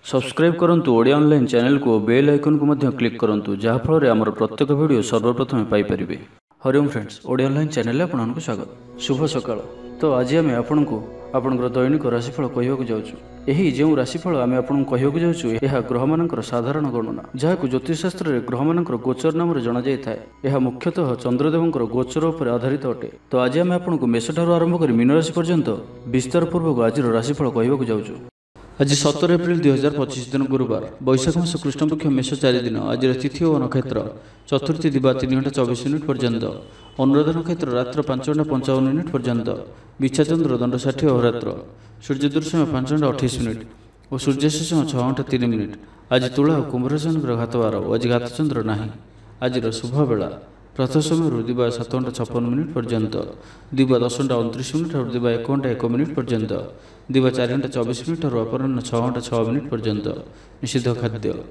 Subscribe करंतु Odia online channel को bell icon को मध्य क्लिक करंतु जहाँ फल आमर प्रत्येक वीडियो सर्वप्रथम Piper. Hariom friends, Odia online channel आपको स्वागत। शुभ सकाळ। तो आज आम आपको आपंकर दैनिक राशिफल कहवाक जाऊँ। यही जो राशिफल आम आपको कहवाक जाऊँ यह ग्रह मानकर साधारण गणना जहाँ ज्योतिषशास्त्र में ग्रह मानकर गोचर नाम जना जाए। यह मुख्यतः चंद्रदेवंकर गोचर उपर आधारित अटे। तो आज आम आपको मेष ठार आरंभ कर मीन राशि पर्यंत विस्तार पूर्वक आज राशिफल कहवाक जाऊँ। आज 17 एप्रिल 2025 दिन गुरुवार, वैशाख मास कृष्णपक्ष मेष 4 दिन। आज तिथि और नक्षत्र चतुर्थी दिवा 3 घंटा 24 मिनिट पर्यंत, अनुराधा नक्षत्र रात्र 5 घंटा 55 मिनिट पर्यंत, बिच्छा चंद्र दंड 60 अहोरात्र, सूर्योदय समय 5 घंटा 28 मिनिट और सूर्यास्त समय 6 घंटा 3 मिनिट। आज तुला और कुंभ राशि घातवार, आज घातचंद्र नहीं। आज शुभ बेला प्रथम समय दिवा 7 घंटा 56 मिनिट पर्यंत, दिवा 10 घंटा 29 मिनिट और दिवा 1 घंटा 1 मिनिट पर्यंत, दिवा 4 घंटा 24 मिनिट और अपराह्न 6 घंटा 6 मिनिट पर्यंत। निषिद्ध खाद्य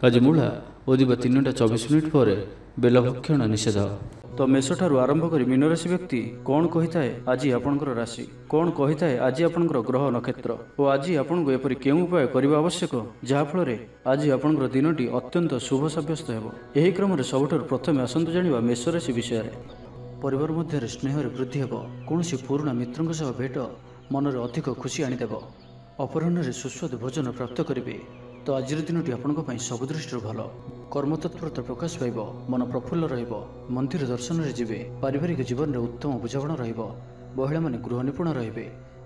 आज मूला और दिवा 3 घंटा 24 मिनिट पर बेलभक्षण निषेध। तो मेष ठारू आरंभ कर मीन राशि व्यक्ति कौन कही थाए आज आपंकर राशि, कौन कही थाए आज आपंकर ग्रह नक्षत्र और आज आपको एपरी केउं उपाय करबा आवश्यक जहाँफल आज आपंकर दिनटी अत्यंत शुभ सब्यस्त हेबो। एही क्रम में सबुठारु प्रथमे आसंतु जानिबा मेष राशि विषय। परिवार मध्य स्नेह वृद्धि हेबो। कौनसी पुराणा मित्रंक सह भेट मन में अधिक खुशी आनीदेव। अपराह्न सुस्वादु भोजन प्राप्त करेंगे। तो आज दिनटी आपंपाई सब दृष्टि भल। कर्मतत्परता प्रकाश पाइब, मन प्रफुल्ल रहिबो। मंदिर दर्शन में जीवे। पारिवारिक जीवन में उत्तम बुझाणा रहिबो। महिला माने गृह निपुण रहिबे।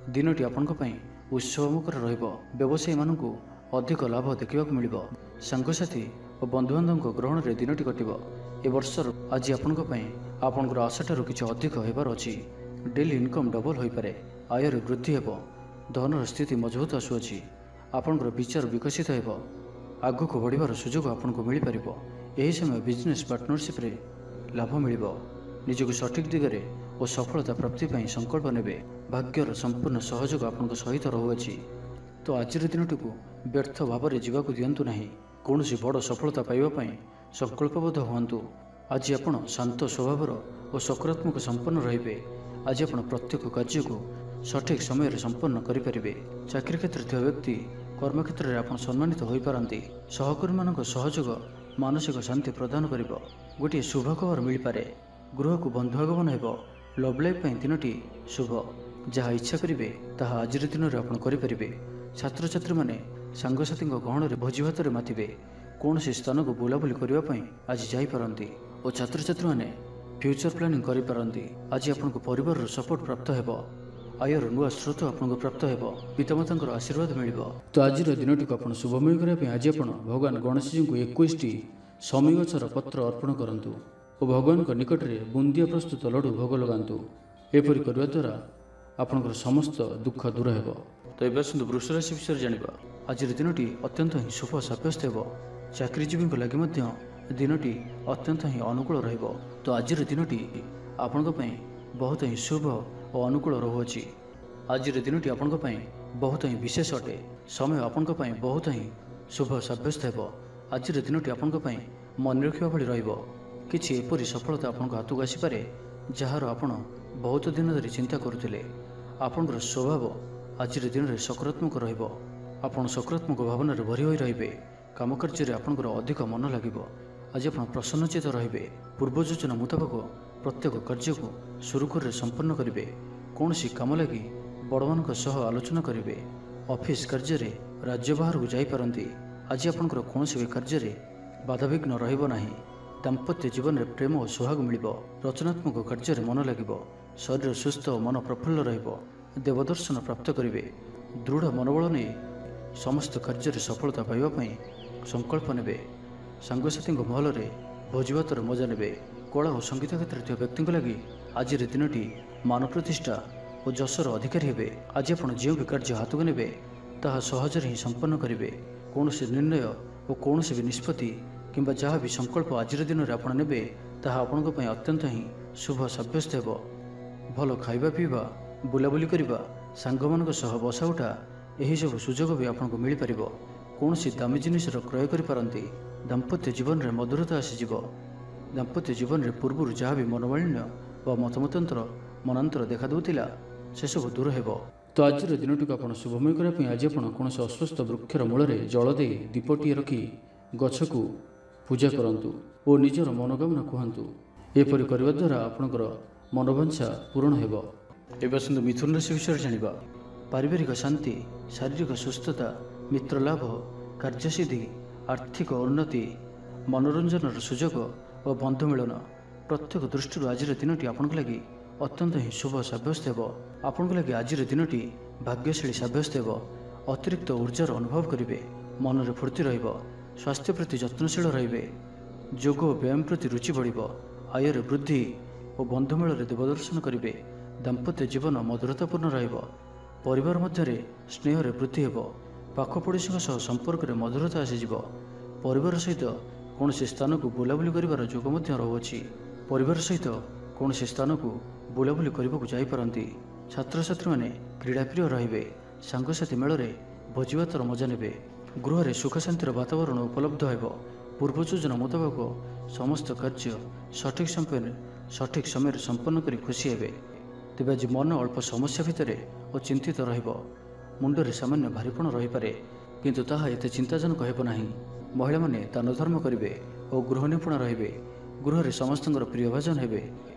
दिनटी आपंपाई उत्सवमुखर रहिबो। व्यवसायी मानकु अधिक लाभ देखा मिलिबो। सांगसाथी और बंधुबांधव ग्रहण में दिनटी कटिबो। ए वर्षर आज आपंपाई आपंकर आशाठारु किछि अधिक हेबार अछि। डेली इनकम डबल हो पारे। आयर वृद्धि हेब। धनर स्थिति मजबूत आसुअछि। आपंकर विचार विकसित हेब। आगक बढ़िबार सुजोग आपको मिल पार। यही समय बिजनेस पार्टनरशिप रे लाभ मिल। निजक सठिक दिगरे और सफलता प्राप्ति पाई संकल्प नेबे। भाग्यर संपूर्ण सहयोग आपंक सहित रहुअछि। तो आज दिनटी को व्यर्थ भाव में जीवाक दिंतु नहीं। कौन बड़ सफलता पाइबापी संकल्पबद्ध हुंतु। आज आपण शांत स्वभावर और सकारात्मक संपन्न रहिबे। आज आप प्रत्येक कार्य को सठिक समय संपन्न करें। चाकरी क्षेत्र में व्यक्ति कर्म क्षेत्र में आप सम्मानित हो पारती। सहकर्मी मान सहयोग मानसिक शांति प्रदान कर। गोटे शुभ खबर मिल पारे। गृह को बंधुआगमन हो। लव लाइफ दिनटी शुभ। जहाँ इच्छा करेंगे ताहा आज दिन में आप करें। छात्र छात्री मैंने सांगसाथी गहन में भोजी भात मातिबे। कौन स्थान को बुलाबुली करने आज जापारती और छात्र छात्री मैंने फ्यूचर प्लानिंग करें। आज आपको परिवार सपोर्ट प्राप्त हो। आयर नुआ स्रोत आपको प्राप्त हो। पितामाता आशीर्वाद मिल। तो आज दिनटी को आप शुभमय करने आज आप भगवान गणेश जी को 21 समी गचर पत्र अर्पण करूँ और भगवान को निकट में बुंदिया प्रस्तुत लड्डू भोग लगातु। एपरी करने द्वारा आपंकर समस्त दुख दूर हो। तो ये आसतु वृष राशि विषय जाना। आज दिनटी अत्यंत ही शुभ सब्यस्त हो। चाकरीजीवी लगे दिनटी अत्यंत ही अनुकूल रहिबो। तो आज दिनटी आपंपाई बहुत ही शुभ और अनुकूल रहुअछि। आज दिनटी आपंपाई बहुत ही विशेष अटे। समय आपंपाई बहुत ही शुभ सब्यस्त हेबो। आज दिनटी आपंपाई मन रखा भली रहिबो। किछि एपरि सफलता आपंक हाथକୁ आसीपारे जार आपण बहुत दिन धरि चिंता करुथिले। आपंकर स्वभाव आज दिन में सकारात्मक रहिबो। आपण सकारात्मक भावना भरी होई रहिबे। काम कार्य आपंकर अधिक मन लागिबो। आज आप प्रसन्नचित रहिबे। पूर्व योजना मुताबक प्रत्येक कार्य को सुरुखुर संपन्न करेंगे। कौन सी काम लगी बड़मान आलोचना करेंगे। ऑफिस कार्य राज्य बाहर को जापारती। आज आपंकर कौन भी कार्य बाधाविघ्न रहिबो नाही। दाम्पत्य जीवन में प्रेम और सुहाग मिल। रचनात्मक कार्य मन लगे। शरीर सुस्थ और मन प्रफुल्ल रहिबो। देवदर्शन प्राप्त करेंगे। दृढ़ मनोबल नहीं समस्त कार्य सफलता पाइबापी संकल्प नेबे। सांगसाथी महल में भोजीभातर मजा नेबे। कला और संगीत क्षेत्र में व्यक्ति लगी आज दिनटी मान प्रतिष्ठा और जशर अधिकारी हेबे। आज आप जो भी कार्य हाथ को नेबे ताहा सहजरे ही संपन्न करेंगे। कौन निर्णय और कौन भी निष्पत्ति किंबा जहाँ भी संकल्प आज दिन में आप नेबे ताहा आपंपाई अत्यंत ही शुभ सब्यस्त हेबो। भल खाइबा पीवा, बुलाबुली करवा, सांग मान सह बसा उठा यही सब सुजोग भी आपको मिल पार। कौन दामी जिनिसर क्रय करपारती। दाम्पत्य जीवन में मधुरता आसीज। दाम्पत्य जीवन में पूर्व जहाँ भी मनोमालिन्य व मतमतांतर मनांतर देखा दूला से सब दूर हेब। ତ ଆଜିର ଦିନଟିକୁ ଆପଣ ଶୁଭମୟ କରିବା ପାଇଁ ଆଜି ଆପଣ କୌଣସି ଅସ୍ୱସ୍ଥ ବୃକ୍ଷର ମୂଳରେ ଜଳ ଦେଇ ଦୀପଟିଏ ରଖି ଗଛକୁ ପୂଜା କରନ୍ତୁ ଓ ନିଜର ମନୋକାମନା କୁହନ୍ତୁ। ଏପରି କରିବା ଦ୍ୱାରା ଆପଣଙ୍କର ମନୋବାଞ୍ଛା ପୂରଣ ହେବ। ଏବେ ଆସନ୍ତୁ ମିଥୁନ ରାଶି ବିଷୟରେ ଜାଣିବା। ପାରିବାରିକ ଶାନ୍ତି, ଶାରୀରିକ ସୁସ୍ଥତା, ମିତ୍ର ଲାଭ, କାର୍ଯ୍ୟସିଦ୍ଧି, ଆର୍ଥିକ ଉନ୍ନତି, ମନୋରଞ୍ଜନର ସୁଯୋଗ ଓ ବନ୍ଧୁ ମିଳନ ପ୍ରତ୍ୟେକ ଦୃଷ୍ଟିରୁ ଆଜିର ଦିନଟି ଆପଣଙ୍କ ଲାଗି ଅତ୍ୟନ୍ତ ହିଁ ଶୁଭ ସାବ୍ୟସ୍ତ ହେବ। ଆପଣଙ୍କ ଲାଗି ଆଜିର ଦିନଟି ଭାଗ୍ୟଶାଳୀ ସାବ୍ୟସ୍ତ ହେବ। ଅତିରିକ୍ତ ଉର୍ଜାର ଅନୁଭବ କରିବେ, ମନରେ ଫୁର୍ତ୍ତି ରହିବ, ସ୍ୱାସ୍ଥ୍ୟ ପ୍ରତି ଯତ୍ନଶୀଳ ରହିବେ, ଯୋଗ ଓ ବ୍ୟାୟାମ ପ୍ରତି ରୁଚି ବଢ଼ିବ, ଆୟରେ ବୃଦ୍ଧି ଓ ବନ୍ଧୁମେଳରେ ଦେବଦର୍ଶନ କରିବେ। ଦାମ୍ପତ୍ୟ ଜୀବନ ମଧୁରତାପୂର୍ଣ୍ଣ ରହିବ। ପରିବାର ମଧ୍ୟରେ ସ୍ନେହରେ ବୃଦ୍ଧି ହେବ। ପାଖ ପଡ଼ୋଶୀଙ୍କ ସହ ସମ୍ପର୍କରେ ମଧୁରତା ଆସିଯିବ। ପରିବାର ସହିତ କୌଣସି ସ୍ଥାନକୁ ବୁଲାବୁଲି କରିବାର ଯୋଗ ମଧ୍ୟ ରହୁଅଛି। ପରିବାର ସହିତ କୌଣସି ସ୍ଥାନକୁ ବୁଲାବୁଲି କରିବାକୁ ଯାଇପାରନ୍ତି। ଛାତ୍ରଛାତ୍ରୀମାନେ କ୍ରୀଡ଼ାପ୍ରିୟ ରହିବେ। ସାଙ୍ଗସାଥି ମେଳରେ ଭୋଜିଭାତର ମଜା ନେବେ। ଗୃହରେ ସୁଖ ଶାନ୍ତିର ବାତାବରଣ ଉପଲବ୍ଧ ହେବ। ପୂର୍ବ ଯୋଜନା ମୁତାବକ ସମସ୍ତ କାର୍ଯ୍ୟ ସଠିକ୍ ସମୟରେ ସମ୍ପନ୍ନ କରି ଖୁସି ହେବେ। ତେବେ ଆଜି ମନ ଅଳ୍ପ ସମସ୍ୟା ଭିତରେ ଓ ଚିନ୍ତିତ ରହିବ। ମୁଣ୍ଡରେ ସାମାନ୍ୟ ଭାରିପଣ ରହିପାରେ, କିନ୍ତୁ ତାହା ଏତେ ଚିନ୍ତାଜନକ ହେବ ନାହିଁ। ମହିଳାମାନେ ଦାନ ଧର୍ମ କରିବେ ଓ ଗୃହ ନିପୁଣ ରହିବେ। ଗୃହରେ ସମସ୍ତଙ୍କର ପ୍ରିୟଭାଜନ ହେବେ।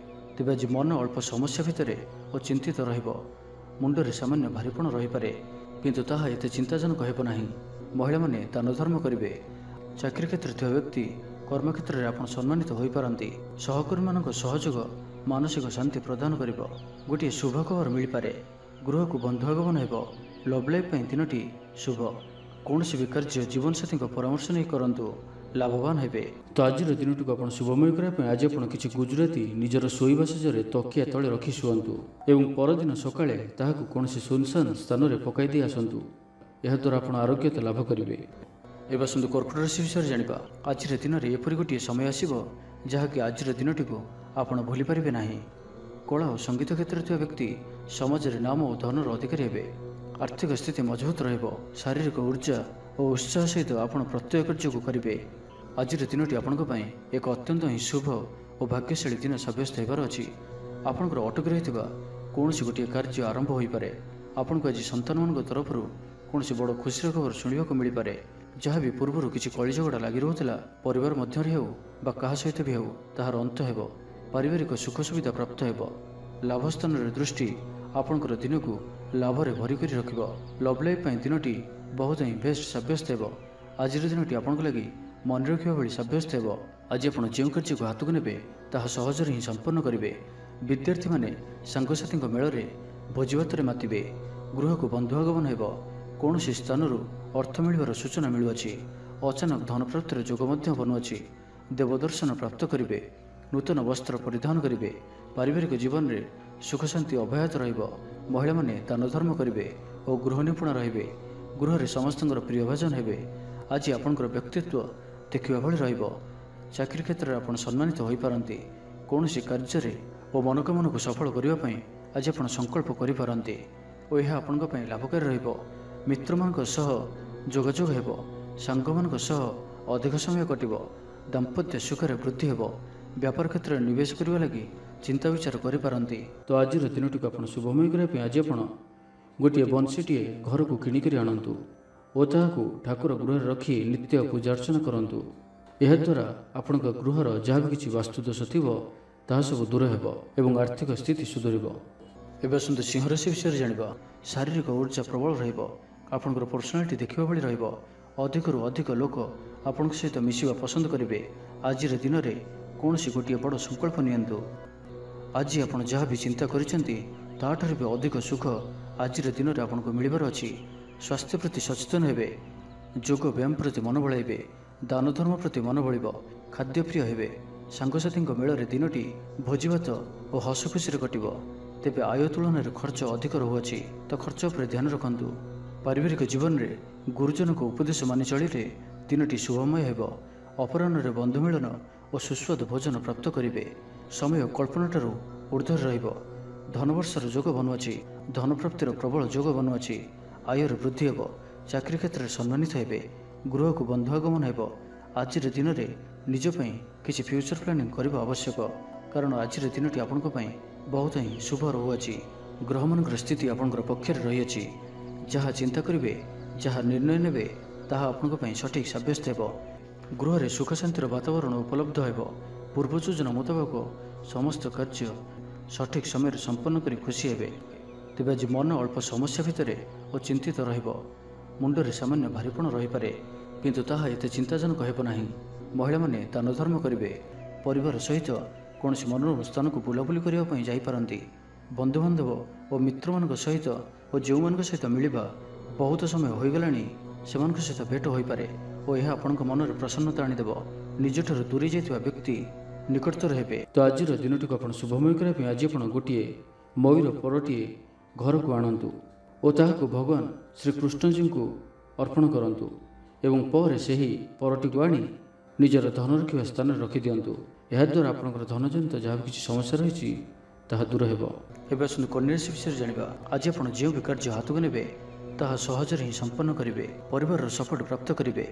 ତେବେ ଆଜି ମନ ଅଳ୍ପ ସମସ୍ୟା ଭିତରେ ଓ ଚିନ୍ତିତ ରହିବ। ମୁଣ୍ଡରେ ସାମାନ୍ୟ ଭାରିପଣ ରହିପାରେ, କିନ୍ତୁ ତାହା ଏତେ ଚିନ୍ତାଜନକ ହେବ ନାହିଁ। ମହିଳାମାନେ ଦାନ ଧର୍ମ କରିବେ। ଚାକିରି କ୍ଷେତ୍ରରେ ଥିବା ବ୍ୟକ୍ତି କର୍ମକ୍ଷେତ୍ରରେ ଆପଣ ସମ୍ମାନିତ ହୋଇପାରନ୍ତି। ସହକର୍ମୀମାନଙ୍କ ସହଯୋଗ ମାନସିକ ଶାନ୍ତି ପ୍ରଦାନ କରିବ। ଗୋଟିଏ ଶୁଭ ଖବର ମିଳିପାରେ। ଗୃହକୁ ବନ୍ଧୁ ଆଗମନ ହେବ। ଲଭ୍ ଲାଇଫ୍ ପାଇଁ ଦିନଟି ଶୁଭ। କୌଣସି ବି କାର୍ଯ୍ୟ ଜୀବନସାଥୀଙ୍କ ପରାମର୍ଶ ନେଇ କରନ୍ତୁ, ଲାଭବାନ ହେବେ। ତ ଆଜିର ଦିନଟିକୁ ଆପଣ ଶୁଭମୟ କରିବା ପାଇଁ ଆଜି ଆପଣ କିଛି ଗୁଜୁରାତି ନିଜର ଶୋଇବା ଶେଯରେ ତକିଆ ତଳେ ରଖି ଶୁଅନ୍ତୁ ଏବଂ ପରଦିନ ସକାଳେ ତାହାକୁ କୌଣସି ସୁନସାନ ସ୍ଥାନରେ ପକାଇ ଦେଇ ଆସନ୍ତୁ। ଏହାଦ୍ୱାରା ଆପଣ ଆରୋଗ୍ୟତା ଲାଭ କରିବେ। ଏବେ ଆସନ୍ତୁ କର୍କଟ ରାଶି ବିଷୟରେ ଜାଣିବା। ଆଜିର ଦିନରେ ଏପରି ଗୋଟିଏ ସମୟ ଆସିବ ଯାହାକି ଆଜିର ଦିନଟିକୁ ଆପଣ ଭୁଲିପାରିବେ ନାହିଁ। କଳା ଓ ସଙ୍ଗୀତ କ୍ଷେତ୍ରରେ ଥିବା ବ୍ୟକ୍ତି ସମାଜରେ ନାମ ଓ ଧନର ଅଧିକାରୀ ହେବେ। ଆର୍ଥିକ ସ୍ଥିତି ମଜବୁତ ରହିବ। ଶାରୀରିକ ଉର୍ଜା ଓ ଉତ୍ସାହ ସହିତ ଆପଣ ପ୍ରତ୍ୟେକ କାର୍ଯ୍ୟକୁ କରିବେ। ଆଜିର ଦିନଟି ଆପଣଙ୍କ ପାଇଁ ଏକ ଅତ୍ୟନ୍ତ ହିଁ ଶୁଭ ଓ ଭାଗ୍ୟଶାଳୀ ଦିନ ସାବ୍ୟସ୍ତ ହେବାର ଅଛି। ଆପଣଙ୍କର ଅଟକି ରହିଥିବା କୌଣସି ଗୋଟିଏ କାର୍ଯ୍ୟ ଆରମ୍ଭ ହୋଇପାରେ। ଆପଣଙ୍କୁ ଆଜି ସନ୍ତାନମାନଙ୍କ ତରଫରୁ କୌଣସି ବଡ଼ ଖୁସିର ଖବର ଶୁଣିବାକୁ ମିଳିପାରେ। ଯାହା ବି ପୂର୍ବରୁ କିଛି କଳିଝଗଡ଼ା ଲାଗି ରହୁଥିଲା, ପରିବାର ମଧ୍ୟରେ ହେଉ ବା କାହା ସହିତ ବି ହେଉ, ତାହାର ଅନ୍ତ ହେବ। ପାରିବାରିକ ସୁଖ ସୁବିଧା ପ୍ରାପ୍ତ ହେବ। ଲାଭ ସ୍ଥାନରେ ଦୃଷ୍ଟି ଆପଣଙ୍କର ଦିନକୁ ଲାଭରେ ଭରି କରି ରଖିବ। ଲଭ୍ ଲାଇଫ୍ ପାଇଁ ଦିନଟି ବହୁତ ହିଁ ବେଷ୍ଟ ସାବ୍ୟସ୍ତ ହେବ। ଆଜିର ଦିନଟି ଆପଣଙ୍କ ଲାଗି ମନେ ରଖିବା ଭଳି ସାବ୍ୟସ୍ତ ହେବ। ଆଜି ଆପଣ ଯେଉଁ କାର୍ଯ୍ୟକୁ ହାତକୁ ନେବେ ତାହା ସହଜରେ ହିଁ ସମ୍ପନ୍ନ କରିବେ। ବିଦ୍ୟାର୍ଥୀମାନେ ସାଙ୍ଗସାଥୀଙ୍କ ମେଳରେ ଭୋଜିଭାତରେ ମାତିବେ। ଗୃହକୁ ବନ୍ଧୁ ଆଗମନ ହେବ। କୌଣସି ସ୍ଥାନରୁ ଅର୍ଥ ମିଳିବାର ସୂଚନା ମିଳୁଅଛି। ଅଚାନକ ଧନପ୍ରାପ୍ତିର ଯୋଗ ମଧ୍ୟ ବନୁଅଛି। ଦେବଦର୍ଶନ ପ୍ରାପ୍ତ କରିବେ। ନୂତନ ବସ୍ତ୍ର ପରିଧାନ କରିବେ। ପାରିବାରିକ ଜୀବନରେ ସୁଖ ଶାନ୍ତି ଅବ୍ୟାହତ ରହିବ। ମହିଳାମାନେ ଦାନ ଧର୍ମ କରିବେ ଓ ଗୃହ ନିପୁଣ ରହିବେ। ଗୃହରେ ସମସ୍ତଙ୍କର ପ୍ରିୟଭାଜନ ହେବେ। ଆଜି ଆପଣଙ୍କର ବ୍ୟକ୍ତିତ୍ୱ ଦେଖିବା ଭଳି ରହିବ। ଚାକିରି କ୍ଷେତ୍ରରେ ଆପଣ ସମ୍ମାନିତ ହୋଇପାରନ୍ତି। କୌଣସି କାର୍ଯ୍ୟରେ ଓ ମନୋକାମନାକୁ ସଫଳ କରିବା ପାଇଁ ଆଜି ଆପଣ ସଂକଳ୍ପ କରିପାରନ୍ତି ଓ ଏହା ଆପଣଙ୍କ ପାଇଁ ଲାଭକାରୀ ରହିବ। ମିତ୍ରମାନଙ୍କ ସହ ଯୋଗାଯୋଗ ହେବ। ସାଙ୍ଗମାନଙ୍କ ସହ ଅଧିକ ସମୟ କଟିବ। ଦାମ୍ପତ୍ୟ ସୁଖରେ ବୃଦ୍ଧି ହେବ। ବ୍ୟାପାର କ୍ଷେତ୍ରରେ ନିବେଶ କରିବା ଲାଗି ଚିନ୍ତା ବିଚାର କରିପାରନ୍ତି। ତ ଆଜିର ଦିନଟିକୁ ଆପଣ ଶୁଭମୟ କରିବା ପାଇଁ ଆଜି ଆପଣ ଗୋଟିଏ ବଂଶୀଟିଏ ଘରକୁ କିଣିକରି ଆଣନ୍ତୁ ଓ ତାହାକୁ ଠାକୁର ଗୃହରେ ରଖି ନିତ୍ୟ ପୂଜା ଅର୍ଚ୍ଚନା କରନ୍ତୁ। ଏହାଦ୍ୱାରା ଆପଣଙ୍କ ଗୃହର ଯାହା ବି କିଛି ବାସ୍ତୁଦୋଷ ଥିବ ତାହା ସବୁ ଦୂର ହେବ ଏବଂ ଆର୍ଥିକ ସ୍ଥିତି ସୁଧରିବ। ଏବେ ଆସନ୍ତୁ ସିଂହ ରାଶି ବିଷୟରେ ଜାଣିବା। ଶାରୀରିକ ଉର୍ଜା ପ୍ରବଳ ରହିବ। ଆପଣଙ୍କର ପର୍ସନାଲିଟି ଦେଖିବା ଭଳି ରହିବ। ଅଧିକରୁ ଅଧିକ ଲୋକ ଆପଣଙ୍କ ସହିତ ମିଶିବା ପସନ୍ଦ କରିବେ। ଆଜିର ଦିନରେ କୌଣସି ଗୋଟିଏ ବଡ଼ ସଂକଳ୍ପ ନିଅନ୍ତୁ। ଆଜି ଆପଣ ଯାହା ବି ଚିନ୍ତା କରିଛନ୍ତି ତାହାଠାରୁ ବି ଅଧିକ ସୁଖ ଆଜିର ଦିନରେ ଆପଣଙ୍କୁ ମିଳିବାର ଅଛି। ସ୍ୱାସ୍ଥ୍ୟ ପ୍ରତି ସଚେତନ ହେବେ। ଯୋଗ ବ୍ୟାୟାମ ପ୍ରତି ମନ ବଳାଇବେ। ଦାନ ଧର୍ମ ପ୍ରତି ମନ ବଳିବ। ଖାଦ୍ୟପ୍ରିୟ ହେବେ। ସାଙ୍ଗସାଥୀଙ୍କ ମେଳରେ ଦିନଟି ଭୋଜିଭାତ ଓ ହସ ଖୁସିରେ କଟିବ। ତେବେ ଆୟ ତୁଳନାରେ ଖର୍ଚ୍ଚ ଅଧିକ ରହୁଅଛି, ତ ଖର୍ଚ୍ଚ ଉପରେ ଧ୍ୟାନ ରଖନ୍ତୁ। ପାରିବାରିକ ଜୀବନରେ ଗୁରୁଜନଙ୍କ ଉପଦେଶ ମାନି ଚଳିଲେ ଦିନଟି ଶୁଭମୟ ହେବ। ଅପରାହ୍ନରେ ବନ୍ଧୁ ମିଳନ ଓ ସୁସ୍ୱାଦୁ ଭୋଜନ ପ୍ରାପ୍ତ କରିବେ। ସମୟ କଳ୍ପନାଠାରୁ ଊର୍ଦ୍ଧ୍ୱରେ ରହିବ। ଧନବର୍ଷର ଯୋଗ ବନୁଅଛି। ଧନପ୍ରାପ୍ତିର ପ୍ରବଳ ଯୋଗ ବନୁଅଛି। ଆୟର ବୃଦ୍ଧି ହେବ। ଚାକିରି କ୍ଷେତ୍ରରେ ସମ୍ମାନିତ ହେବେ। ଗୃହକୁ ବନ୍ଧୁ ଆଗମନ ହେବ। ଆଜିର ଦିନରେ ନିଜ ପାଇଁ କିଛି ଫ୍ୟୁଚର ପ୍ଲାନିଂ କରିବା ଆବଶ୍ୟକ, କାରଣ ଆଜିର ଦିନଟି ଆପଣଙ୍କ ପାଇଁ ବହୁତ ହିଁ ଶୁଭ ରହୁଅଛି। ଗ୍ରହମାନଙ୍କର ସ୍ଥିତି ଆପଣଙ୍କର ପକ୍ଷରେ ରହିଅଛି। ଯାହା ଚିନ୍ତା କରିବେ, ଯାହା ନିର୍ଣ୍ଣୟ ନେବେ, ତାହା ଆପଣଙ୍କ ପାଇଁ ସଠିକ୍ ସାବ୍ୟସ୍ତ ହେବ। ଗୃହରେ ସୁଖ ଶାନ୍ତିର ବାତାବରଣ ଉପଲବ୍ଧ ହେବ। ପୂର୍ବ ଯୋଜନା ମୁତାବକ ସମସ୍ତ କାର୍ଯ୍ୟ ସଠିକ୍ ସମୟରେ ସମ୍ପନ୍ନ କରି ଖୁସି ହେବେ। ତେବେ ଆଜି ମନ ଅଳ୍ପ ସମସ୍ୟା ଭିତରେ ଓ ଚିନ୍ତିତ ରହିବ। ମୁଣ୍ଡରେ ସାମାନ୍ୟ ଭାରିପଣ ରହିପାରେ, କିନ୍ତୁ ତାହା ଏତେ ଚିନ୍ତାଜନକ ହେବ ନାହିଁ। ମହିଳାମାନେ ଦାନ ଧର୍ମ କରିବେ। ପରିବାର ସହିତ କୌଣସି ମନୋରମ ସ୍ଥାନକୁ ବୁଲାବୁଲି କରିବା ପାଇଁ ଯାଇପାରନ୍ତି। ବନ୍ଧୁବାନ୍ଧବ ଓ ମିତ୍ରମାନଙ୍କ ସହିତ ଓ ଯେଉଁମାନଙ୍କ ସହିତ ମିଳିବା ବହୁତ ସମୟ ହୋଇଗଲାଣି, ସେମାନଙ୍କ ସହିତ ଭେଟ ହୋଇପାରେ ଓ ଏହା ଆପଣଙ୍କ ମନରେ ପ୍ରସନ୍ନତା ଆଣିଦେବ। ନିଜଠାରୁ ଦୂରେଇ ଯାଇଥିବା ବ୍ୟକ୍ତି ନିକଟତର ହେବେ। ତ ଆଜିର ଦିନଟିକୁ ଆପଣ ଶୁଭମୟ କରିବା ପାଇଁ ଆଜି ଆପଣ ଗୋଟିଏ ମୟୂର ପରଟିଏ ଘରକୁ ଆଣନ୍ତୁ ଓ ତାହାକୁ ଭଗବାନ ଶ୍ରୀକୃଷ୍ଣଜୀଙ୍କୁ ଅର୍ପଣ କରନ୍ତୁ ଏବଂ ପରେ ସେହି ପରଟିକୁ ଆଣି ନିଜର ଧନ ରଖିବା ସ୍ଥାନରେ ରଖିଦିଅନ୍ତୁ। ଏହାଦ୍ୱାରା ଆପଣଙ୍କର ଧନଜନିତ ଯାହା କିଛି ସମସ୍ୟା ରହିଛି ତାହା ଦୂର ହେବ। ଏବେ ଆସନ୍ତୁ କନ୍ୟା ରାଶି ବିଷୟରେ ଜାଣିବା। ଆଜି ଆପଣ ଯେଉଁ ବି କାର୍ଯ୍ୟ ହାତକୁ ନେବେ ତାହା ସହଜରେ ହିଁ ସମ୍ପନ୍ନ କରିବେ। ପରିବାରର ସପୋର୍ଟ ପ୍ରାପ୍ତ କରିବେ।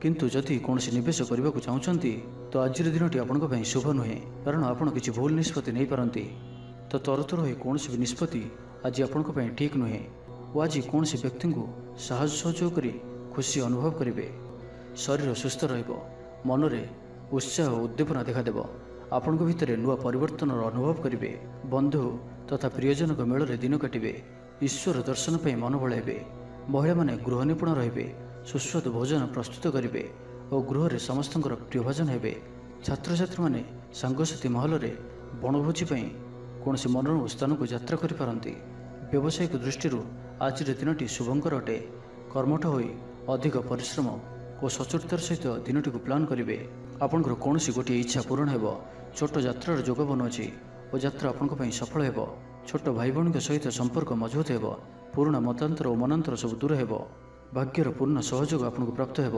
କିନ୍ତୁ ଯଦି କୌଣସି ନିବେଶ କରିବାକୁ ଚାହୁଁଛନ୍ତି ତ ଆଜିର ଦିନଟି ଆପଣଙ୍କ ପାଇଁ ଶୁଭ ନୁହେଁ, କାରଣ ଆପଣ କିଛି ଭୁଲ ନିଷ୍ପତ୍ତି ନେଇପାରନ୍ତି। ତ ତରତର ହୋଇ କୌଣସି ବି ନିଷ୍ପତ୍ତି ଆଜି ଆପଣଙ୍କ ପାଇଁ ଠିକ୍ ନୁହେଁ ଓ ଆଜି କୌଣସି ବ୍ୟକ୍ତିଙ୍କୁ ସାହାଯ୍ୟ ସହଯୋଗ କରି ଖୁସି ଅନୁଭବ କରିବେ। ଶରୀର ସୁସ୍ଥ ରହିବ। ମନରେ ଉତ୍ସାହ ଓ ଉଦ୍ଦୀପନା ଦେଖାଦେବ। ଆପଣଙ୍କ ଭିତରେ ନୂଆ ପରିବର୍ତ୍ତନର ଅନୁଭବ କରିବେ। ବନ୍ଧୁ ତଥା ପ୍ରିୟଜନଙ୍କ ମେଳରେ ଦିନ କାଟିବେ। ଈଶ୍ୱର ଦର୍ଶନ ପାଇଁ ମନ ବଳାଇବେ। ମହିଳାମାନେ ଗୃହ ନିପୁଣ ରହିବେ। ସୁସ୍ୱାଦୁ ଭୋଜନ ପ୍ରସ୍ତୁତ କରିବେ ଓ ଗୃହରେ ସମସ୍ତଙ୍କର ପ୍ରିୟଭାଜନ ହେବେ। ଛାତ୍ରଛାତ୍ରୀମାନେ ସାଙ୍ଗସାଥି ମହଲରେ ବଣଭୋଜି ପାଇଁ କୌଣସି ମନୋରମ ସ୍ଥାନକୁ ଯାତ୍ରା କରିପାରନ୍ତି। ବ୍ୟବସାୟିକ ଦୃଷ୍ଟିରୁ ଆଜିର ଦିନଟି ଶୁଭଙ୍କର ଅଟେ। କର୍ମଠ ହୋଇ ଅଧିକ ପରିଶ୍ରମ ଓ ସଚୋଟତାର ସହିତ ଦିନଟିକୁ ପ୍ଲାନ୍ କରିବେ। ଆପଣଙ୍କର କୌଣସି ଗୋଟିଏ ଇଚ୍ଛା ପୂରଣ ହେବ। ଛୋଟ ଯାତ୍ରାର ଯୋଗ ବନୁଅଛି ଓ ଯାତ୍ରା ଆପଣଙ୍କ ପାଇଁ ସଫଳ ହେବ। ଛୋଟ ଭାଇ ଭଉଣୀଙ୍କ ସହିତ ସମ୍ପର୍କ ମଜବୁତ ହେବ। ପୁରୁଣା ମତାନ୍ତର ଓ ମନାନ୍ତର ସବୁ ଦୂର ହେବ। ଭାଗ୍ୟର ପୂର୍ଣ୍ଣ ସହଯୋଗ ଆପଣଙ୍କୁ ପ୍ରାପ୍ତ ହେବ।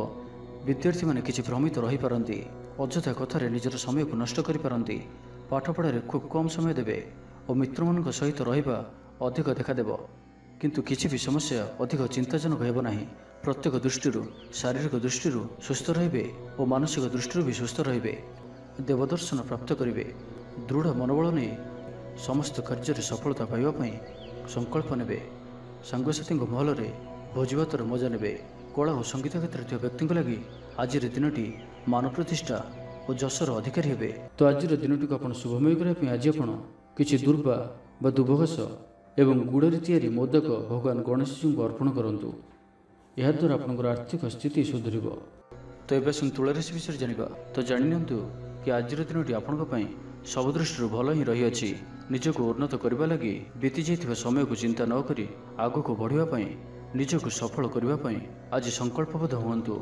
ବିଦ୍ୟାର୍ଥୀମାନେ କିଛି ଭ୍ରମିତ ରହିପାରନ୍ତି। ଅଯଥା କଥାରେ ନିଜର ସମୟକୁ ନଷ୍ଟ କରିପାରନ୍ତି। ପାଠପଢ଼ାରେ ଖୁବ୍ କମ୍ ସମୟ ଦେବେ ଓ ମିତ୍ରମାନଙ୍କ ସହିତ ରହିବା ଅଧିକ ଦେଖାଦେବ। କିନ୍ତୁ କିଛି ବି ସମସ୍ୟା ଅଧିକ ଚିନ୍ତାଜନକ ହେବ ନାହିଁ। ପ୍ରତ୍ୟେକ ଦୃଷ୍ଟିରୁ, ଶାରୀରିକ ଦୃଷ୍ଟିରୁ ସୁସ୍ଥ ରହିବେ ଓ ମାନସିକ ଦୃଷ୍ଟିରୁ ବି ସୁସ୍ଥ ରହିବେ। ଦେବଦର୍ଶନ ପ୍ରାପ୍ତ କରିବେ। ଦୃଢ଼ ମନୋବଳ ନେଇ ସମସ୍ତ କାର୍ଯ୍ୟରେ ସଫଳତା ପାଇବା ପାଇଁ ସଂକଳ୍ପ ନେବେ। ସାଙ୍ଗସାଥୀଙ୍କ ମହଲରେ ଭୋଜିଭାତର ମଜା ନେବେ। କଳା ଓ ସଙ୍ଗୀତ କ୍ଷେତ୍ରରେ ଥିବା ବ୍ୟକ୍ତିଙ୍କ ଲାଗି ଆଜିର ଦିନଟି ମାନ ପ୍ରତିଷ୍ଠା ଓ ଯଶର ଅଧିକାରୀ ହେବେ। ତ ଆଜିର ଦିନଟିକୁ ଆପଣ ଶୁଭମୟ କରିବା ପାଇଁ ଆଜି ଆପଣ କିଛି ଦୁର୍ବା ବା ଦୁବଘାସ ଏବଂ ଗୁଡ଼ରେ ତିଆରି ମୋଦକ ଭଗବାନ ଗଣେଶଜୀଙ୍କୁ ଅର୍ପଣ କରନ୍ତୁ। ଏହାଦ୍ୱାରା ଆପଣଙ୍କର ଆର୍ଥିକ ସ୍ଥିତି ସୁଧୁରିବ। ତ ଏବେ ଆସନ୍ତୁ ତୁଳା ରାଶି ବିଷୟରେ ଜାଣିବା। ତ ଜାଣିନିଅନ୍ତୁ କି ଆଜିର ଦିନଟି ଆପଣଙ୍କ ପାଇଁ ସବୁ ଦୃଷ୍ଟିରୁ ଭଲ ହିଁ ରହିଅଛି। ନିଜକୁ ଉନ୍ନତ କରିବା ଲାଗି ବିତି ଯାଇଥିବା ସମୟକୁ ଚିନ୍ତା ନ କରି ଆଗକୁ ବଢ଼ିବା ପାଇଁ, ନିଜକୁ ସଫଳ କରିବା ପାଇଁ ଆଜି ସଂକଳ୍ପବଦ୍ଧ ହୁଅନ୍ତୁ।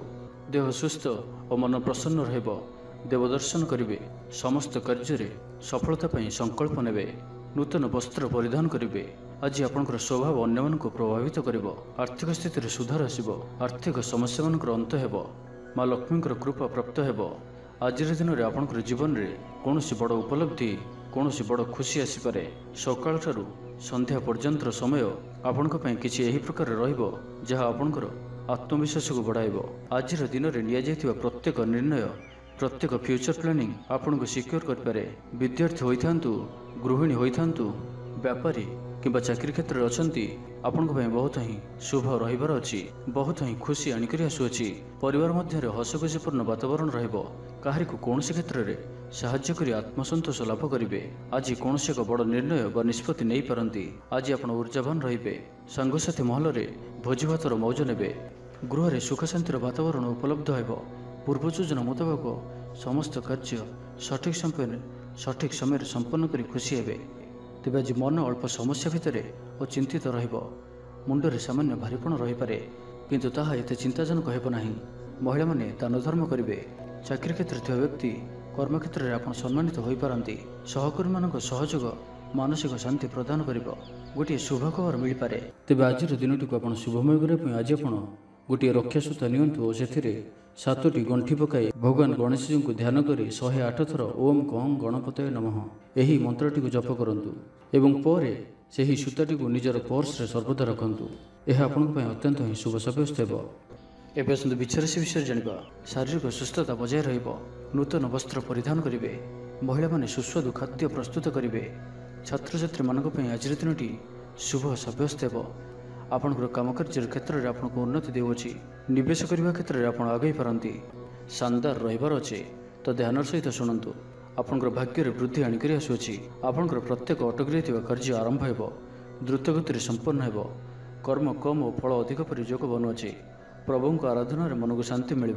ଦେହ ସୁସ୍ଥ ଓ ମନ ପ୍ରସନ୍ନ ରହିବ। ଦେବଦର୍ଶନ କରିବେ। ସମସ୍ତ କାର୍ଯ୍ୟରେ ସଫଳତା ପାଇଁ ସଂକଳ୍ପ ନେବେ। ନୂତନ ବସ୍ତ୍ର ପରିଧାନ କରିବେ। ଆଜି ଆପଣଙ୍କର ସ୍ୱଭାବ ଅନ୍ୟମାନଙ୍କୁ ପ୍ରଭାବିତ କରିବ। ଆର୍ଥିକ ସ୍ଥିତିରେ ସୁଧାର ଆସିବ। ଆର୍ଥିକ ସମସ୍ୟାମାନଙ୍କର ଅନ୍ତ ହେବ। ମା ଲକ୍ଷ୍ମୀଙ୍କର କୃପା ପ୍ରାପ୍ତ ହେବ। ଆଜିର ଦିନରେ ଆପଣଙ୍କର ଜୀବନରେ କୌଣସି ବଡ଼ ଉପଲବ୍ଧି, କୌଣସି ବଡ଼ ଖୁସି ଆସିପାରେ। ସକାଳଠାରୁ ସନ୍ଧ୍ୟା ପର୍ଯ୍ୟନ୍ତର ସମୟ ଆପଣଙ୍କ ପାଇଁ କିଛି ଏହି ପ୍ରକାର ରହିବ ଯାହା ଆପଣଙ୍କର ଆତ୍ମବିଶ୍ୱାସକୁ ବଢ଼ାଇବ। ଆଜିର ଦିନରେ ନିଆଯାଇଥିବା ପ୍ରତ୍ୟେକ ନିର୍ଣ୍ଣୟ, ପ୍ରତ୍ୟେକ ଫ୍ୟୁଚର ପ୍ଲାନିଂ ଆପଣଙ୍କୁ ସିକ୍ୟୁର କରିପାରେ। ବିଦ୍ୟାର୍ଥୀ ହୋଇଥାନ୍ତୁ, ଗୃହିଣୀ ହୋଇଥାନ୍ତୁ, ବ୍ୟାପାରୀ କିମ୍ବା ଚାକିରି କ୍ଷେତ୍ରରେ ଅଛନ୍ତି, ଆପଣଙ୍କ ପାଇଁ ବହୁତ ହିଁ ଶୁଭ ରହିବାର ଅଛି। ବହୁତ ହିଁ ଖୁସି ଆଣିକରି ଆସୁଅଛି। ପରିବାର ମଧ୍ୟରେ ହସଖୁସିପୂର୍ଣ୍ଣ ବାତାବରଣ ରହିବ। କାହାରିକୁ କୌଣସି କ୍ଷେତ୍ରରେ ସାହାଯ୍ୟ କରି ଆତ୍ମସନ୍ତୋଷ ଲାଭ କରିବେ। ଆଜି କୌଣସି ଏକ ବଡ଼ ନିର୍ଣ୍ଣୟ ବା ନିଷ୍ପତ୍ତି ନେଇପାରନ୍ତି। ଆଜି ଆପଣ ଉର୍ଜାବାନ ରହିବେ। ସାଙ୍ଗସାଥି ମହଲରେ ଭୋଜିଭାତର ମୌଜ ନେବେ। ଗୃହରେ ସୁଖ ଶାନ୍ତିର ବାତାବରଣ ଉପଲବ୍ଧ ହେବ। ପୂର୍ବ ଯୋଜନା ମୁତାବକ ସମସ୍ତ କାର୍ଯ୍ୟ ସଠିକ୍ ସମୟରେ ସମ୍ପନ୍ନ କରି ଖୁସି ହେବେ। ତେବେ ଆଜି ମନ ଅଳ୍ପ ସମସ୍ୟା ଭିତରେ ଓ ଚିନ୍ତିତ ରହିବ। ମୁଣ୍ଡରେ ସାମାନ୍ୟ ଭାରିପଣ ରହିପାରେ, କିନ୍ତୁ ତାହା ଏତେ ଚିନ୍ତାଜନକ ହେବ ନାହିଁ। ମହିଳାମାନେ ଦାନ ଧର୍ମ କରିବେ। ଚାକିରି କ୍ଷେତ୍ରରେ ଥିବା ବ୍ୟକ୍ତି କର୍ମକ୍ଷେତ୍ରରେ ଆପଣ ସମ୍ମାନିତ ହୋଇପାରନ୍ତି। ସହକର୍ମୀମାନଙ୍କ ସହଯୋଗ ମାନସିକ ଶାନ୍ତି ପ୍ରଦାନ କରିବ। ଗୋଟିଏ ଶୁଭ ଖବର ମିଳିପାରେ। ତେବେ ଆଜିର ଦିନଟିକୁ ଆପଣ ଶୁଭମୟ କରିବା ପାଇଁ ଆଜି ଆପଣ ଗୋଟିଏ ରକ୍ଷାସୂତା ନିଅନ୍ତୁ ଓ ସେଥିରେ 7ଟି ଗଣ୍ଠି ପକାଇ ଭଗବାନ ଗଣେଶଜୀଙ୍କୁ ଧ୍ୟାନ କରି 108 ଥର ଓମ୍ କଂ ଗଣପତୟେ ନମଃ ଏହି ମନ୍ତ୍ରଟିକୁ ଜପ କରନ୍ତୁ ଏବଂ ପରେ ସେହି ସୂତାଟିକୁ ନିଜର ପର୍ସରେ ସର୍ବଦା ରଖନ୍ତୁ। ଏହା ଆପଣଙ୍କ ପାଇଁ ଅତ୍ୟନ୍ତ ହିଁ ଶୁଭ ସାବ୍ୟସ୍ତ ହେବ। ଏବେ ଆସନ୍ତୁ ବୃଷ ରାଶି ବିଷୟରେ ଜାଣିବା। ଶାରୀରିକ ସୁସ୍ଥତା ବଜାୟ ରହିବ। ନୂତନ ବସ୍ତ୍ର ପରିଧାନ କରିବେ। ମହିଳାମାନେ ସୁସ୍ୱାଦୁ ଖାଦ୍ୟ ପ୍ରସ୍ତୁତ କରିବେ। ଛାତ୍ରଛାତ୍ରୀମାନଙ୍କ ପାଇଁ ଆଜିର ଦିନଟି शुभ सब्यस्त हेब। आपणकर कामकार्य क्षेत्र में आपको उन्नति देउछि। निवेश करने क्षेत्र में आप आगे पारती शानदार रहिबार अच्छे। तो ध्यान सहित शुणु। आपणकर भाग्य वृद्धि आणिक आसुअछि। आपणकर प्रत्येक अटकी रही कार्य आरंभ हेब। द्रुतगति संपन्न हेब। कर्म कम और फल अधिक पर योग बनुअछि। प्रभु आराधना मन को शांति मिल।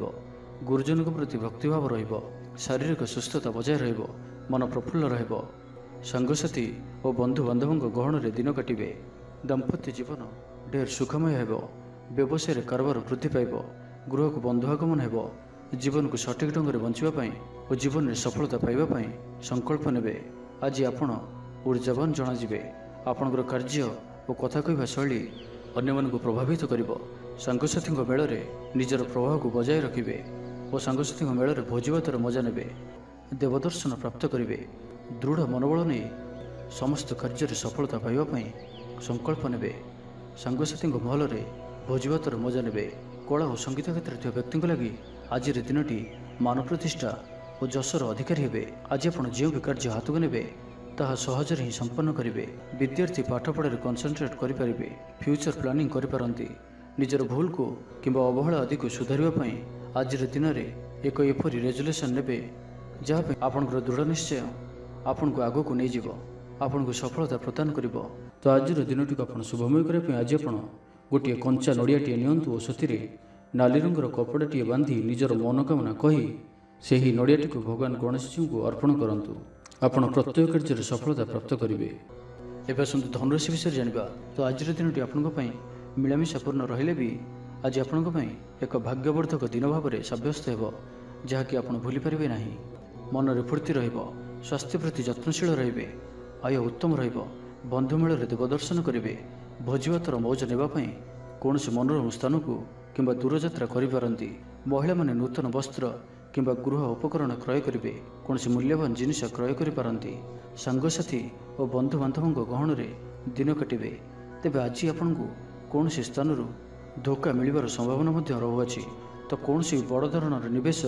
गुरुजन प्रति भक्तिभाव रहिब। शारीरिक सुस्थता बजाय रहिब। मन प्रफुल्ल रहिब। सांगसाथी और बंधु बांधवों गहन में दिन काटे। दाम्पत्य जीवन ढेर सुखमय हेब। व्यवसाय कारोबार वृद्धि पाइब। गृह को बंधु आगमन हेब। जीवन को सठिक ढंग से बंचाई और जीवन में सफलता पाइबापी संकल्प नेबे। आज आपण ऊर्जावान जनाजिबे। आपणकर कार्य और कथा कहवा शैली अन्य मानक प्रभावित करिब। सांगसाथी मेल में निजर प्रभाव को बजाय रखिबे और सांगसाथी मेल में भोजीभातर मजा नेबे। देवदर्शन प्राप्त करिबे। दृढ़ मनोबल नहीं समस्त कार्य सफलता पाइबापी संकल्प नेबे। सांगसाथी महल में भोजीभातर मजा नेबे। कला और संगीत क्षेत्र में व्यक्ति लगी आज दिनटी मान प्रतिष्ठा और जशर अधिकारी हेबे। आज आप जो भी कार्य हाथ को नेबे ताहा सहजरे ही संपन्न करेंगे। विद्यार्थी पाठपढ़ा कनसेंट्रेट करें। फ्यूचर प्लानिंग करिपारंती। निजर भूल को किंबा अवहेला आदि को सुधारिबा आज दिन में एक एपरी रेजुलेशन नेबे जहाँ आपणकर दृढ़ निश्चय आपण को आग को नहीं जीव। आपण को सफलता प्रदान करिब। तो आज दिनटी आप शुभमय करने आज आप गोटे कंचा नड़ियाटे नियंतु और से नाली रंगर कपड़ाटे बांधि निजर मनोकामना कही से ही नड़ियाटी को भगवान गणेश जी को अर्पण करंतु। आपण प्रत्येक कार्य सफलता प्राप्त करेंगे। एवं आसतु धनुराशि विषय जाना। तो आज दिन आपण मिलामिशापूर्ण रहिले भी आज आपण एक भाग्यवर्धक दिन भाव में सब्यस्त हो जहाँकि आप भूली पारे ना। मन में फूर्ति स्वास्थ्य प्रति जत्नशील रे। आय उत्तम बंधु मेल में देवदर्शन करेंगे। भोजीभातर मौज नेबापी कौन मनोरम स्थान को किंबा दूरयात्रा करिपारंती। महिला माने नूतन वस्त्र किंबा गृह उपकरण क्रय करेंगे। कौन मूल्यवान जिनिस क्रय करिपारंती। सांगसाथी और बंधु बांधवों गहन में दिन काटे। तेबे आज आपन को कौन स्थान धोखा मिलवार संभावना रहुअछि। तो कौन बड़ धरणर निवेश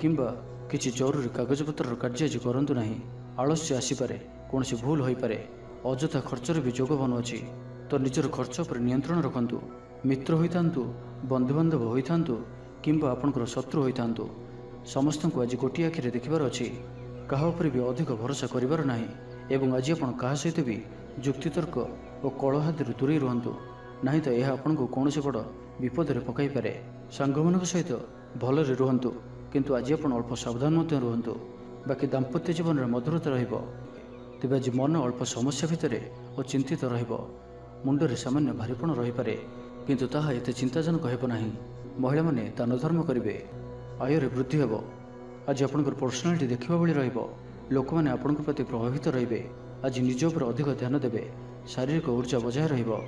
किंबा किसी जरूरी कागजपत्र कार्य आज करंतु नहीं। आलस्य आसीपारे। कौन भूल हो पारे। अजथा खर्चर भी जोग बनुअछि। तो निजर खर्च पर नियंत्रण रखंतु। मित्र होइतांतु बंधुबांधव होइतांतु किंबा आपणकर शत्रु होइतांतु समस्त को आज गोटे आखिरे देखिबार अछि। कहा उपर भी अधिक भरोसा करिबार नाही। एवं आज आपण कहा सहित भी जुक्तितर्क और कलहादि दूरे रुहंतु नहीं तो यह आपन को कौन बड़ विपद में पकई पारे। सांग मान सहित भलरे रुहंतु किंतु आज आप अल्प सावधान रुहंतु। बाकी दाम्पत्य जीवन में मधुरता रहिबो। तेबे आज मन अल्प समस्या भितर और चिंतित रहिबो। मुंडरे सामान्य भारीपण रही पारे किंतु ताहा एते चिंताजनक हेबो नाही। महिला माने दान धर्म करिवे। आय रे वृद्धि हेबो। आज आपनकर पर्सनालिटी देखिबा भली रहिबो। लोक माने आपनकर प्रति प्रभावित रहिबे। आज निज उपर अधिक ध्यान देबे। शारीरिक ऊर्जा बजाय रहिबो।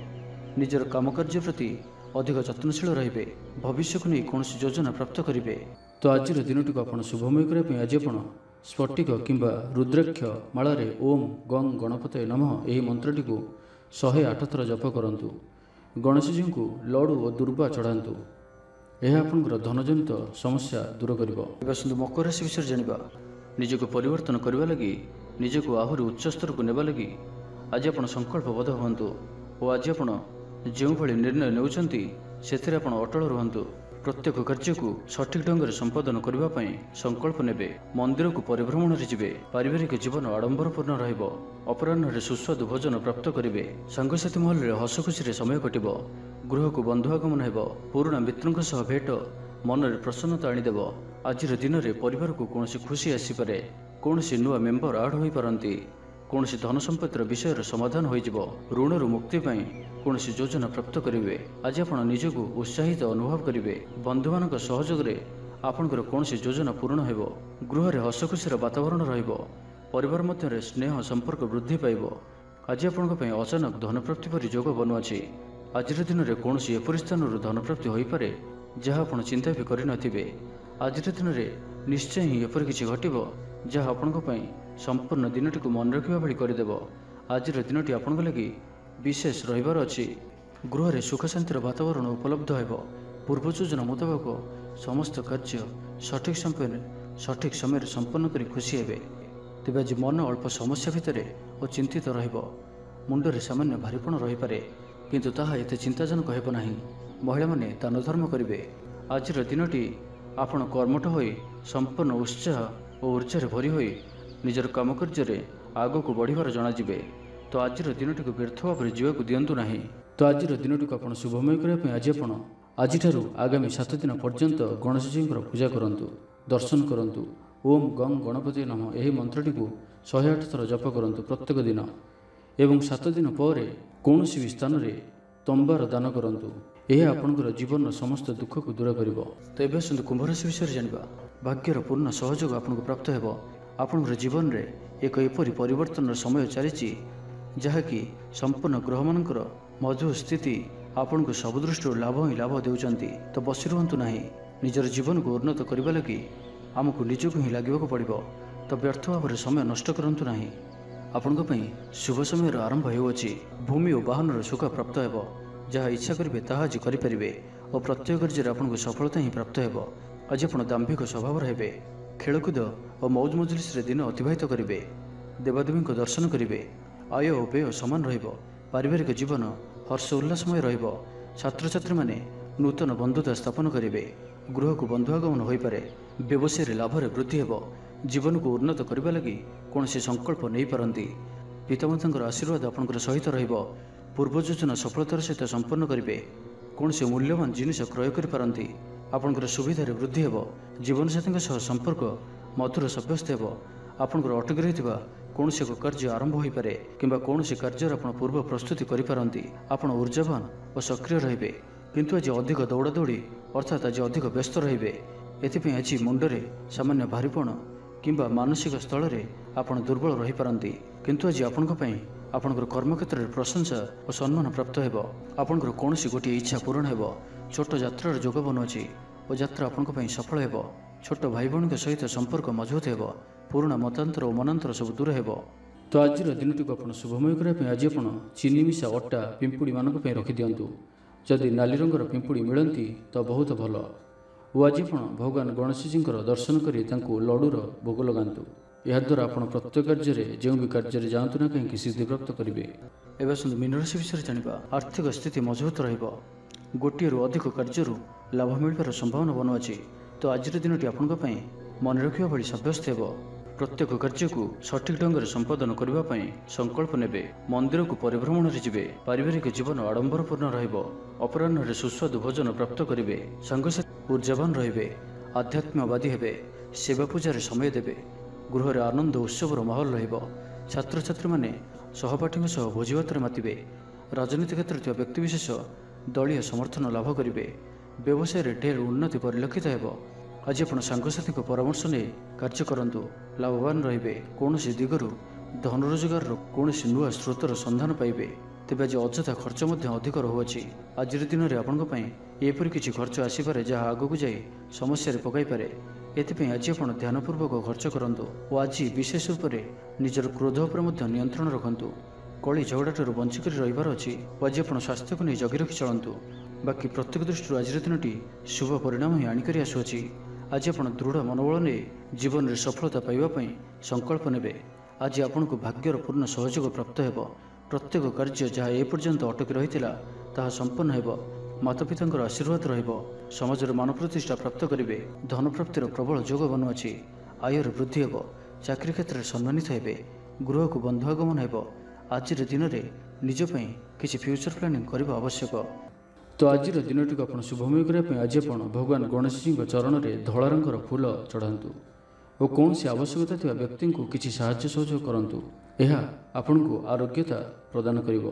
निजर काम कार्य प्रति अधिक जत्नशील रहिबे। भविष्य को नहीं कौन योजना प्राप्त करेंगे। तो आज दिनटी को आप शुभमय करने आज आप स्फटिक किंबा रुद्राक्ष मालारे ओम गंग गणपतये नमः यही मंत्रटी को 108 थर जप करंतु। गणेश जी को लडू और दुर्वा चढ़ातु। यह आपंकर धनजनित समस्या दूर कर। मकर राशि विषय जाना। निजक परिवर्तन करने लगी निजक आहरी उच्च स्तर को नेबा लगी आज आप संकल्पबद्ध हूँ और आज आप जो भाई निर्णय नेउछंती सेथिरे आपण अटल रुहंतु। प्रत्येक कार्य को सठिक ढंग से संपादन करने संकल्प नेबे। मंदिर को परिभ्रमण जिबे। पारिवारिक जीवन आडंबरपूर्ण रहिबो। अपराह्न सुस्वादु भोजन प्राप्त करेंगे। सांगसाथी महल में हसखुशी समय कटिब। गृह को बंधु आगमन हेब। पुराणा मित्रों सह भेट मन में प्रसन्नता आनीदेव। आज दिन में परिवार को कौन खुशी आसीपे। कौन नुआ मेम्बर आड हो पारती। कौन धन संपत्तिर विषय समाधान हो ऋण मुक्ति कौन योजना प्राप्त करेंगे। आज आप निजक उत्साहित अनुभव करेंगे। बंधु मान सहयोग आपंकर कौन योजना पूर्ण हो। गृह में हसखुशी वातावरण परिवार मध्य स्नेह संपर्क वृद्धि पाइब। आज आपण अचानक धन प्राप्ति पर योग बनुअछि। आज दिन में कौन एपरी स्थान धन प्राप्ति हो पारे जहाँ आप चिंता भी करनथिबे। आज दिन में निश्चय ही एपरी किछि घटिबो जहाँ आपण संपूर्ण दिनटी को मन रखा भाई करदेव। आज दिनटी आपण लगी विशेष रहिबार अछि। गृह में सुख शांतिर वातावरण उपलब्ध हेब। पूर्व योजना मुताबक समस्त कार्य सठिक समय संपन्न कर खुशी हेबे। तेबे आज मन अल्प समस्या भितर और चिंतित रहिबो। ମୁଣ୍ଡରେ ସାମାନ୍ୟ ଭାରିପଣ ରହିପାରେ, କିନ୍ତୁ ତାହା ଏତେ ଚିନ୍ତାଜନକ ହେବ ନାହିଁ। ମହିଳାମାନେ ଦାନ ଧର୍ମ କରିବେ। ଆଜିର ଦିନଟି ଆପଣ କର୍ମଠ ହୋଇ ସମ୍ପୂର୍ଣ୍ଣ ଉତ୍ସାହ ଓ ଉର୍ଜାରେ ଭରି ହୋଇ ନିଜର କାମକାର୍ଯ୍ୟରେ ଆଗକୁ ବଢ଼ିବାର ଜଣାଯିବେ। ତ ଆଜିର ଦିନଟିକୁ ବ୍ୟର୍ଥ ଭାବରେ ଯିବାକୁ ଦିଅନ୍ତୁ ନାହିଁ। ତ ଆଜିର ଦିନଟିକୁ ଆପଣ ଶୁଭମୟ କରିବା ପାଇଁ ଆପଣ ଆଜିଠାରୁ ଆଗାମୀ 7 ଦିନ ପର୍ଯ୍ୟନ୍ତ ଗଣେଶଜୀଙ୍କର ପୂଜା କରନ୍ତୁ, ଦର୍ଶନ କରନ୍ତୁ। ଓମ୍ ଗଂ ଗଣପତି ନମଃ ଏହି ମନ୍ତ୍ରଟିକୁ 108 ଥର ଜପ କରନ୍ତୁ ପ୍ରତ୍ୟେକ ଦିନ ଏବଂ 7 ଦିନ ପରେ କୌଣସି ବି ସ୍ଥାନରେ ତମ୍ବାର ଦାନ କରନ୍ତୁ। ଏହା ଆପଣଙ୍କର ଜୀବନର ସମସ୍ତ ଦୁଃଖକୁ ଦୂର କରିବ। ତ ଏବେ ଆସନ୍ତୁ କୁମ୍ଭ ରାଶି ବିଷୟରେ ଜାଣିବା। ଭାଗ୍ୟର ପୂର୍ଣ୍ଣ ସହଯୋଗ ଆପଣଙ୍କୁ ପ୍ରାପ୍ତ ହେବ। ଆପଣଙ୍କର ଜୀବନରେ ଏକ ଏପରି ପରିବର୍ତ୍ତନର ସମୟ ଚାଲିଛି ଯାହାକି ସମ୍ପୂର୍ଣ୍ଣ ଗ୍ରହମାନଙ୍କର ମଧୁର ସ୍ଥିତି ଆପଣଙ୍କୁ ସବୁ ଦୃଷ୍ଟିରୁ ଲାଭ ହିଁ ଲାଭ ଦେଉଛନ୍ତି। ତ ବସି ରୁହନ୍ତୁ ନାହିଁ। ନିଜର ଜୀବନକୁ ଉନ୍ନତ କରିବା ଲାଗି ଆମକୁ ନିଜକୁ ହିଁ ଲାଗିବାକୁ ପଡ଼ିବ। ତ ବ୍ୟର୍ଥ ଭାବରେ ସମୟ ନଷ୍ଟ କରନ୍ତୁ ନାହିଁ। ଆପଣଙ୍କ ପାଇଁ ଶୁଭ ସମୟର ଆରମ୍ଭ ହେଉଅଛି। ଭୂମି ଓ ବାହନର ସୁଖ ପ୍ରାପ୍ତ ହେବ। ଯାହା ଇଚ୍ଛା କରିବେ ତାହା ଆଜି କରିପାରିବେ ଓ ପ୍ରତ୍ୟେକ କାର୍ଯ୍ୟରେ ଆପଣଙ୍କୁ ସଫଳତା ହିଁ ପ୍ରାପ୍ତ ହେବ। ଆଜି ଆପଣ ଦାମ୍ଭିକ ସ୍ୱଭାବର ହେବେ। ଖେଳକୁଦ ଓ ମୌଜ ମଜଲିସରେ ଦିନ ଅତିବାହିତ କରିବେ। ଦେବାଦେବୀଙ୍କ ଦର୍ଶନ କରିବେ। ଆୟ ଓ ବ୍ୟୟ ସମାନ ରହିବ। ପାରିବାରିକ ଜୀବନ ହର୍ଷ ଉଲ୍ଲାସମୟ ରହିବ। ଛାତ୍ରଛାତ୍ରୀମାନେ ନୂତନ ବନ୍ଧୁତା ସ୍ଥାପନ କରିବେ। ଗୃହକୁ ବନ୍ଧୁ ଆଗମନ ହୋଇପାରେ। ବ୍ୟବସାୟରେ ଲାଭରେ ବୃଦ୍ଧି ହେବ। ଜୀବନକୁ ଉନ୍ନତ କରିବା ଲାଗି କୌଣସି ସଂକଳ୍ପ ନେଇପାରନ୍ତି। ପିତାମାତାଙ୍କର ଆଶୀର୍ବାଦ ଆପଣଙ୍କର ସହିତ ରହିବ। ପୂର୍ବ ଯୋଜନା ସଫଳତାର ସହିତ ସମ୍ପନ୍ନ କରିବେ। କୌଣସି ମୂଲ୍ୟବାନ ଜିନିଷ କ୍ରୟ କରିପାରନ୍ତି। ଆପଣଙ୍କର ସୁବିଧାରେ ବୃଦ୍ଧି ହେବ। ଜୀବନସାଥୀଙ୍କ ସହ ସମ୍ପର୍କ ମଧୁର ସାବ୍ୟସ୍ତ ହେବ। ଆପଣଙ୍କର ଅଟକି ରହିଥିବା କୌଣସି ଏକ କାର୍ଯ୍ୟ ଆରମ୍ଭ ହୋଇପାରେ କିମ୍ବା କୌଣସି କାର୍ଯ୍ୟର ଆପଣ ପୂର୍ବ ପ୍ରସ୍ତୁତି କରିପାରନ୍ତି। ଆପଣ ଉର୍ଜାବାନ ଓ ସକ୍ରିୟ ରହିବେ, କିନ୍ତୁ ଆଜି ଅଧିକ ଦୌଡ଼ାଦୌଡ଼ି ଅର୍ଥାତ୍ ଆଜି ଅଧିକ ବ୍ୟସ୍ତ ରହିବେ। ଏଥିପାଇଁ ଆଜି ମୁଣ୍ଡରେ ସାମାନ୍ୟ ଭାରିପଣ କିମ୍ବା ମାନସିକ ସ୍ଥଳରେ ଆପଣ ଦୁର୍ବଳ ରହିପାରନ୍ତି। କିନ୍ତୁ ଆଜି ଆପଣଙ୍କ ପାଇଁ ଆପଣଙ୍କର କର୍ମକ୍ଷେତ୍ରରେ ପ୍ରଶଂସା ଓ ସମ୍ମାନ ପ୍ରାପ୍ତ ହେବ। ଆପଣଙ୍କର କୌଣସି ଗୋଟିଏ ଇଚ୍ଛା ପୂରଣ ହେବ। ଛୋଟ ଯାତ୍ରାର ଯୋଗ ବନୁଅଛି ଓ ଯାତ୍ରା ଆପଣଙ୍କ ପାଇଁ ସଫଳ ହେବ। ଛୋଟ ଭାଇ ଭଉଣୀଙ୍କ ସହିତ ସମ୍ପର୍କ ମଜବୁତ ହେବ। ପୁରୁଣା ମତାନ୍ତର ଓ ମନାନ୍ତର ସବୁ ଦୂର ହେବ। ତ ଆଜିର ଦିନଟିକୁ ଆପଣ ଶୁଭମୟ କରିବା ପାଇଁ ଆଜି ଆପଣ ଚିନି ମିଶା ଅଟା ପିମ୍ପୁଡ଼ିମାନଙ୍କ ପାଇଁ ରଖିଦିଅନ୍ତୁ। ଯଦି ନାଲି ରଙ୍ଗର ପିମ୍ପୁଡ଼ି ମିଳନ୍ତି ତ ବହୁତ ଭଲ। ଓ ଆଜି ଆପଣ ଭଗବାନ ଗଣେଶଜୀଙ୍କର ଦର୍ଶନ କରି ତାଙ୍କୁ ଲଡ଼ୁର ଭୋଗ ଲଗାନ୍ତୁ। ଏହାଦ୍ୱାରା ଆପଣ ପ୍ରତ୍ୟେକ କାର୍ଯ୍ୟରେ ଯେଉଁ ବି କାର୍ଯ୍ୟରେ ଯାଆନ୍ତୁ ନା କାହିଁକି ସିଦ୍ଧିପ୍ରାପ୍ତ କରିବେ। ଏବେ ଆସନ୍ତୁ ମୀନ ରାଶି ବିଷୟରେ ଜାଣିବା। ଆର୍ଥିକ ସ୍ଥିତି ମଜବୁତ ରହିବ। ଗୋଟିଏରୁ ଅଧିକ କାର୍ଯ୍ୟରୁ ଲାଭ ମିଳିବାର ସମ୍ଭାବନା ବନୁଅଛି। ତ ଆଜିର ଦିନଟି ଆପଣଙ୍କ ପାଇଁ ମନେ ରଖିବା ଭଳି ସାବ୍ୟସ୍ତ ହେବ। ପ୍ରତ୍ୟେକ କାର୍ଯ୍ୟକୁ ସଠିକ୍ ଢଙ୍ଗରେ ସମ୍ପାଦନ କରିବା ପାଇଁ ସଂକଳ୍ପ ନେବେ। ମନ୍ଦିରକୁ ପରିଭ୍ରମଣରେ ଯିବେ। ପାରିବାରିକ ଜୀବନ ଆଡ଼ମ୍ବରପୂର୍ଣ୍ଣ ରହିବ। ଅପରାହ୍ନରେ ସୁସ୍ୱାଦୁ ଭୋଜନ ପ୍ରାପ୍ତ କରିବେ। ସାଙ୍ଗସାଥୀ ଉର୍ଜାବାନ ରହିବେ। ଆଧ୍ୟାତ୍ମବାଦୀ ହେବେ। ସେବା ପୂଜାରେ ସମୟ ଦେବେ। ଗୃହରେ ଆନନ୍ଦ ଉତ୍ସବର ମାହୋଲ ରହିବ। ଛାତ୍ରଛାତ୍ରୀମାନେ ସହପାଠୀଙ୍କ ସହ ଭୋଜିଭାତରେ ମାତିବେ। ରାଜନୀତି କ୍ଷେତ୍ରରେ ଥିବା ବ୍ୟକ୍ତିବିଶେଷ ଦଳୀୟ ସମର୍ଥନ ଲାଭ କରିବେ। ବ୍ୟବସାୟରେ ଢେର ଉନ୍ନତି ପରିଲକ୍ଷିତ ହେବ। ଆଜି ଆପଣ ସାଙ୍ଗସାଥୀଙ୍କ ପରାମର୍ଶ ନେଇ କାର୍ଯ୍ୟ କରନ୍ତୁ। ଲାଭବାନ ରହିବେ। କୌଣସି ଦିଗରୁ ଧନ ରୋଜଗାରର କୌଣସି ନୂଆ ସ୍ରୋତର ସନ୍ଧାନ ପାଇବେ। ତେବେ ଆଜି ଅଯଥା ଖର୍ଚ୍ଚ ମଧ୍ୟ ଅଧିକ ରହୁଅଛି। ଆଜିର ଦିନରେ ଆପଣଙ୍କ ପାଇଁ ଏପରି କିଛି ଖର୍ଚ୍ଚ ଆସିପାରେ ଯାହା ଆଗକୁ ଯାଇ ସମସ୍ୟାରେ ପକାଇପାରେ। ଏଥିପାଇଁ ଆଜି ଆପଣ ଧ୍ୟାନପୂର୍ବକ ଖର୍ଚ୍ଚ କରନ୍ତୁ ଓ ଆଜି ବିଶେଷ ରୂପରେ ନିଜର କ୍ରୋଧ ଉପରେ ମଧ୍ୟ ନିୟନ୍ତ୍ରଣ ରଖନ୍ତୁ। କଳି ଝଗଡ଼ାଠାରୁ ବଞ୍ଚିକରି ରହିବାର ଅଛି ଓ ଆଜି ଆପଣ ସ୍ୱାସ୍ଥ୍ୟକୁ ନେଇ ଜଗି ରଖି ଚଳନ୍ତୁ। ବାକି ପ୍ରତ୍ୟେକ ଦୃଷ୍ଟିରୁ ଆଜିର ଦିନଟି ଶୁଭ ପରିଣାମ ହିଁ ଆଣିକରି ଆସୁଅଛି। ଆଜି ଆପଣ ଦୃଢ଼ ମନୋବଳ ନେଇ ଜୀବନରେ ସଫଳତା ପାଇବା ପାଇଁ ସଂକଳ୍ପ ନେବେ। ଆଜି ଆପଣଙ୍କୁ ଭାଗ୍ୟର ପୂର୍ଣ୍ଣ ସହଯୋଗ ପ୍ରାପ୍ତ ହେବ। ପ୍ରତ୍ୟେକ କାର୍ଯ୍ୟ ଯାହା ଏପର୍ଯ୍ୟନ୍ତ ଅଟକି ରହିଥିଲା ତାହା ସମ୍ପନ୍ନ ହେବ। ମାତାପିତାଙ୍କର ଆଶୀର୍ବାଦ ରହିବ। ସମାଜରେ ମାନ ପ୍ରତିଷ୍ଠା ପ୍ରାପ୍ତ କରିବେ। ଧନପ୍ରାପ୍ତିର ପ୍ରବଳ ଯୋଗ ବନୁଅଛି। ଆୟର ବୃଦ୍ଧି ହେବ। ଚାକିରି କ୍ଷେତ୍ରରେ ସମ୍ମାନିତ ହେବେ। ଗୃହକୁ ବନ୍ଧୁ ଆଗମନ ହେବ। ଆଜିର ଦିନରେ ନିଜ ପାଇଁ କିଛି ଫ୍ୟୁଚର ପ୍ଲାନିଂ କରିବା ଆବଶ୍ୟକ। ତ ଆଜିର ଦିନଟିକୁ ଆପଣ ଶୁଭମୟ କରିବା ପାଇଁ ଆଜି ଆପଣ ଭଗବାନ ଗଣେଶଜୀଙ୍କ ଚରଣରେ ଧଳା ରଙ୍ଗର ଫୁଲ ଚଢ଼ାନ୍ତୁ ଓ କୌଣସି ଆବଶ୍ୟକତା ଥିବା ବ୍ୟକ୍ତିଙ୍କୁ କିଛି ସାହାଯ୍ୟ ସହଯୋଗ କରନ୍ତୁ। ଏହା ଆପଣଙ୍କୁ ଆରୋଗ୍ୟତା ପ୍ରଦାନ କରିବ।